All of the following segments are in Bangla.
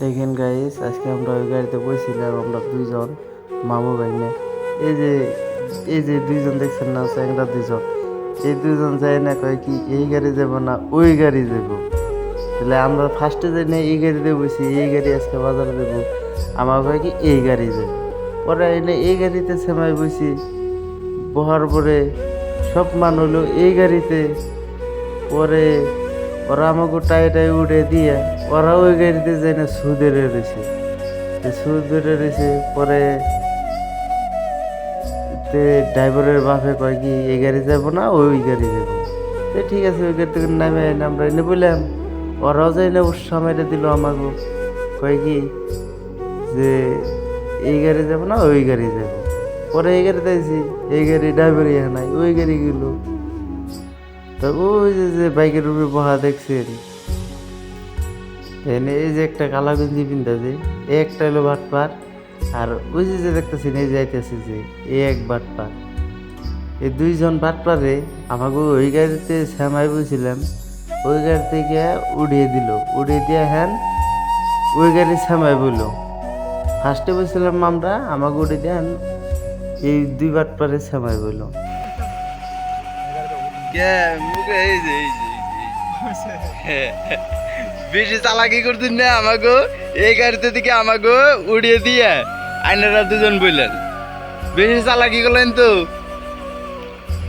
দেখেন গাইস, আজকে আমরা ওই গাড়িতে বসছিলাম, আমরা দুইজন মামু ভাইনে। এই যে এই যে দুইজন দেখছেন না, চ্যাংরা দুইজন, এই দুইজন যায় না, কয় কি এই গাড়ি যাব না ওই গাড়ি যাব। তাহলে আমরা ফার্স্টে যাই না এই গাড়িতে বসি, এই গাড়ি আজকে বাজারে দেবো। আমার কয় কি এই গাড়ি যাবে। পরে এনে এই গাড়িতে সেমাই বসি, বহার পরে সব মান হলো এই গাড়িতে। পরে ওরা আমাকে টাই উঠে দিয়ে ওরা ওই গাড়িতে যায় না সুদের রয়েছে। সুদের রয়েছে পরে ড্রাইভারের বাপে কয় কি এই গাড়ি যাব না ওই গাড়ি যাবো। ঠিক আছে, ওই গাড়ি থেকে নামে আমরা এনে বললাম, ওরাও যাই না উৎসাহ মেরে দিল আমাকে, কয় কি যে এই গাড়ি যাব না ওই গাড়ি যাব। পরে এই গাড়িতে আইছি, এই গাড়ি ড্রাইভারই নাই, ওই গাড়ি গেল। তো ওই যে বাইকের উপরে বহা দেখছেন, এই যে একটা কালা গঞ্জি পিন্ধা, যে একটা হলো বাটপার, আর ওই যে দেখতেছেন এই যাইতেছে যে এই এক বাটপার। এই দুইজন বাটপারে আমাকে ওই গাড়িতে শ্যামাই বলছিলাম, ওই গাড়ি থেকে উড়িয়ে দিল, উড়িয়ে দিয়ে হ্যান ওই গাড়ি শ্যামাই বললো। ফার্স্টে বলছিলাম আমরা, আমাকে উড়িয়ে দেন এই দুই বাটপারে শ্যামাই বললো। বেশি চালাকি করতেন না আমাকে, এই গাড়িতে দিকে আমাকে উড়িয়ে দিয়ে আইনারা দুজন বললেন বেশি চালাকি করলেন তো।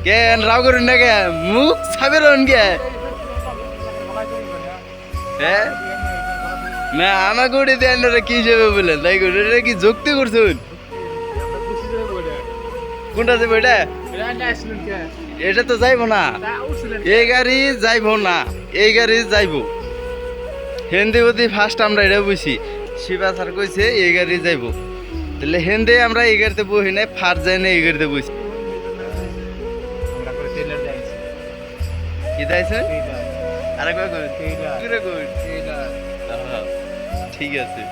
কেন রাও করুন না, কে মুখ ছাবেরন কে? হ্যাঁ না, আমাকে উড়িয়ে দিয়ে আইনারা কি যাবে বললেন, তাই করে এটা কি যুক্তি করছুন? কোনটা যাবো এটা? এটা তো যাইবো না, এই গাড়ি যাইবো না, এই গাড়ি যাইবো হেন্দি বদি। ফার্স্ট আমরা এটা বুঝছি, শিবা স্যার কইছে এই গাড়ি যাইবো, তাহলে হেন্দে আমরা এই গাড়িতে বহি নাই, ফার যাই না এই গাড়িতে বসি। কি যাইছে আর ঠিক আছে।